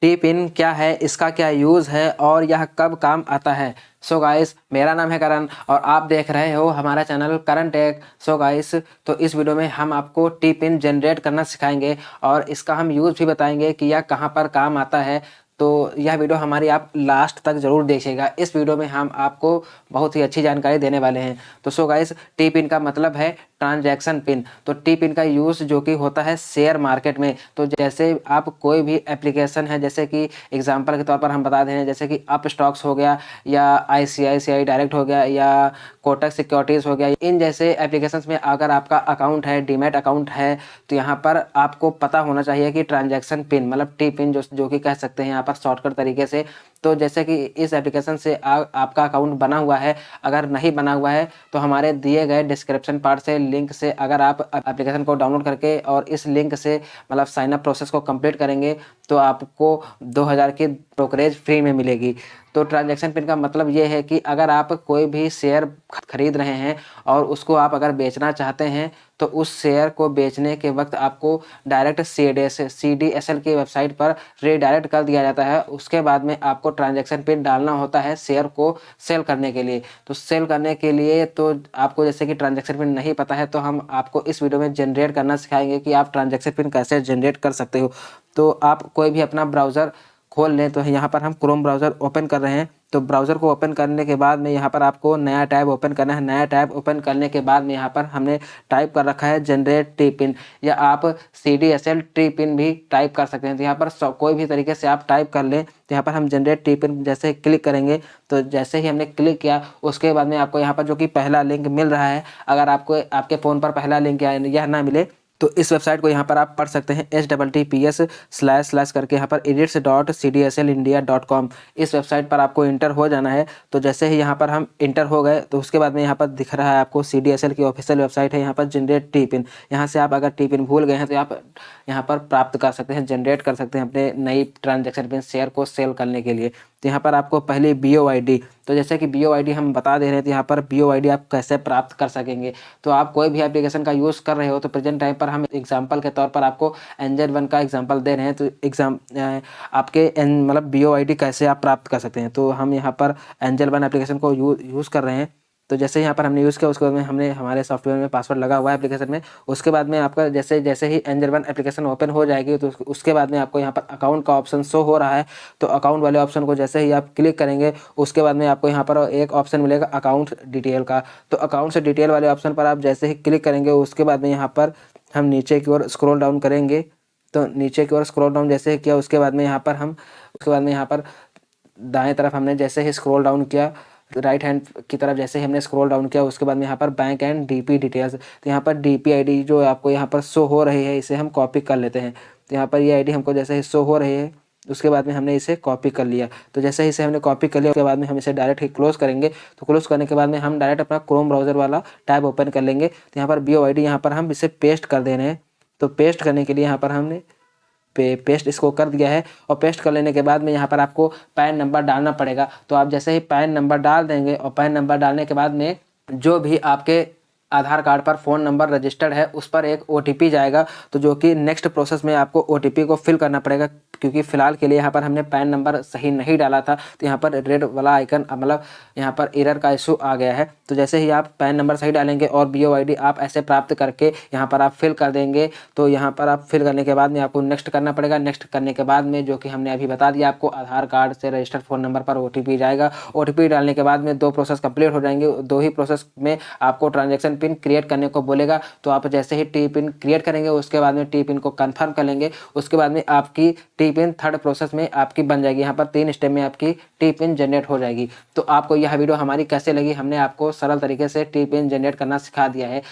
T pin क्या है, इसका क्या यूज़ है और यह कब काम आता है। सो गाइस, मेरा नाम है करण और आप देख रहे हो हमारा चैनल करण टेक। सो गाइस, तो इस वीडियो में हम आपको टी पिन जनरेट करना सिखाएंगे और इसका हम यूज़ भी बताएंगे कि यह कहाँ पर काम आता है। तो यह वीडियो हमारी आप लास्ट तक ज़रूर देखिएगा। इस वीडियो में हम आपको बहुत ही अच्छी जानकारी देने वाले हैं। तो सो गाइस, टी पिन का मतलब है ट्रांजैक्शन पिन। तो टी पिन का यूज़ जो कि होता है शेयर मार्केट में। तो जैसे आप कोई भी एप्लीकेशन है, जैसे कि एग्जांपल के तौर पर हम बता दें, जैसे कि अप स्टॉक्स हो गया या ICICI डायरेक्ट हो गया या कोटक सिक्योरिटीज़ हो गया, इन जैसे एप्लीकेशंस में अगर आपका अकाउंट है, डीमैट अकाउंट है, तो यहाँ पर आपको पता होना चाहिए कि ट्रांजैक्शन पिन मतलब टी पिन जो कि कह सकते हैं यहाँ पर शॉर्टकट तरीके से। तो जैसे कि इस एप्लीकेशन से आपका अकाउंट बना हुआ है, अगर नहीं बना हुआ है तो हमारे दिए गए डिस्क्रिप्शन पार्ट से लिंक से अगर आप एप्लीकेशन को डाउनलोड करके और इस लिंक से मतलब साइन अप प्रोसेस को कंप्लीट करेंगे तो आपको 2000 की ब्रोकरेज फ्री में मिलेगी। तो ट्रांजैक्शन पिन का मतलब ये है कि अगर आप कोई भी शेयर खरीद रहे हैं और उसको आप अगर बेचना चाहते हैं तो उस शेयर को बेचने के वक्त आपको डायरेक्ट CDSL की वेबसाइट पर रीडायरेक्ट कर दिया जाता है। उसके बाद में आपको ट्रांजैक्शन पिन डालना होता है शेयर को सेल करने के लिए। तो सेल करने के लिए तो आपको जैसे कि ट्रांजैक्शन पिन नहीं पता है तो हम आपको इस वीडियो में जनरेट करना सिखाएंगे कि आप ट्रांजैक्शन पिन कैसे जनरेट कर सकते हो। तो आप कोई भी अपना ब्राउज़र खोल लें। तो यहाँ पर हम क्रोम ब्राउज़र ओपन कर रहे हैं। तो ब्राउज़र को ओपन करने के बाद में यहाँ पर आपको नया टैब ओपन करना है। नया टैब ओपन करने के बाद में यहाँ पर हमने टाइप कर रखा है जनरेट टी पिन, या आप CDSL टी पिन भी टाइप कर सकते हैं। तो यहाँ पर कोई भी तरीके से आप टाइप कर लें। तो यहाँ पर हम जनरेट टी पिन जैसे क्लिक करेंगे तो जैसे ही हमने क्लिक किया उसके बाद में आपको यहाँ पर जो कि पहला लिंक मिल रहा है, अगर आपको आपके फ़ोन पर पहला लिंक यह ना मिले तो इस वेबसाइट को यहाँ पर आप पढ़ सकते हैं https/ करके यहाँ पर edits.cdslindia.com। इस वेबसाइट पर आपको इंटर हो जाना है। तो जैसे ही यहाँ पर हम इंटर हो गए तो उसके बाद में यहाँ पर दिख रहा है आपको CDSL की ऑफिशियल वेबसाइट है, यहाँ पर जनरेट टी पिन। यहाँ से आप अगर टी पिन भूल गए हैं तो आप यहाँ पर प्राप्त कर सकते हैं, जनरेट कर सकते हैं अपने नई ट्रांजैक्शन पिन शेयर को सेल करने के लिए। तो यहाँ पर आपको पहले BOID, तो जैसे कि BOID हम बता दे रहे हैं, तो यहाँ पर BOID आप कैसे प्राप्त कर सकेंगे। तो आप कोई भी एप्लीकेशन का यूज़ कर रहे हो तो प्रेजेंट टाइम पर हम एग्जांपल के तौर पर आपको एंजल वन का एग्जांपल दे रहे हैं। तो आपके मतलब BOID कैसे आप प्राप्त कर सकते हैं। तो हम यहाँ पर एंजल वन एप्लीकेशन को यूज़ कर रहे हैं। तो जैसे यहाँ पर हमने यूज़ किया उसके बाद में हमने हमारे सॉफ्टवेयर में पासवर्ड लगा हुआ है एप्लीकेशन में। उसके बाद में आपका जैसे ही एंजल वन एप्लीकेशन ओपन हो जाएगी तो उसके बाद में आपको यहाँ पर अकाउंट का ऑप्शन शो हो रहा है। तो अकाउंट वाले ऑप्शन को जैसे ही आप क्लिक करेंगे उसके बाद में आपको यहाँ पर एक ऑप्शन मिलेगा अकाउंट डिटेल का। तो अकाउंट से डिटेल वाले ऑप्शन पर आप जैसे ही क्लिक करेंगे उसके बाद में यहाँ पर हम नीचे की ओर स्क्रॉल डाउन करेंगे। तो नीचे की ओर स्क्रॉल डाउन जैसे ही किया उसके बाद में यहाँ पर दाएं तरफ हमने जैसे ही स्क्रॉल डाउन किया, राइट हैंड की तरफ जैसे ही हमने स्क्रॉल डाउन किया उसके बाद में यहाँ पर बैंक एंड DP डिटेल्स, तो यहाँ पर DP ID जो आपको यहाँ पर शो हो रही है इसे हम कॉपी कर लेते हैं। तो यहाँ पर ये ID हमको जैसे ही शो हो रही है उसके बाद में हमने इसे कॉपी कर लिया। तो जैसे ही इसे हमने कॉपी कर लिया उसके बाद में हम इसे डायरेक्ट ही क्लोज करेंगे। तो क्लोज करने के बाद में हम डायरेक्ट अपना क्रोम ब्राउज़र वाला टैब ओपन कर लेंगे। तो यहाँ पर BOID यहाँ पर हम इसे पेस्ट कर दे रहे हैं। तो पेस्ट करने के लिए यहाँ पर हमने पेस्ट इसको कर दिया है और पेस्ट कर लेने के बाद में यहाँ पर आपको पैन नंबर डालना पड़ेगा। तो आप जैसे ही पैन नंबर डाल देंगे और पैन नंबर डालने के बाद में जो भी आपके आधार कार्ड पर फ़ोन नंबर रजिस्टर्ड है उस पर एक OTP जाएगा। तो जो कि नेक्स्ट प्रोसेस में आपको OTP को फिल करना पड़ेगा, क्योंकि फ़िलहाल के लिए यहाँ पर हमने पैन नंबर सही नहीं डाला था। तो यहाँ पर रेड वाला आइकन मतलब यहाँ पर एरर का इशू आ गया है। तो जैसे ही आप पैन नंबर सही डालेंगे और BOID आप ऐसे प्राप्त करके यहाँ पर आप फिल कर देंगे। तो यहाँ पर आप फिल करने के बाद में आपको नेक्स्ट करना पड़ेगा। नेक्स्ट करने के बाद में जो कि हमने अभी बता दिया आपको आधार कार्ड से रजिस्टर्ड फ़ोन नंबर पर OTP जाएगा। OTP डालने के बाद में 2 प्रोसेस कंप्लीट हो जाएंगे। 2 ही प्रोसेस में आपको ट्रांजैक्शन पिन क्रिएट करने को बोलेगा। तो आप जैसे ही टी पिन क्रिएट करेंगे उसके बाद में टी पिन को कंफर्म कर लेंगे। उसके बाद में आपकी टी पिन थर्ड प्रोसेस में आपकी बन जाएगी। यहाँ पर 3 स्टेप में आपकी टी पिन जनरेट हो जाएगी। तो आपको यह वीडियो हमारी कैसे लगी, हमने आपको सरल तरीके से टी पिन जनरेट करना सिखा दिया है।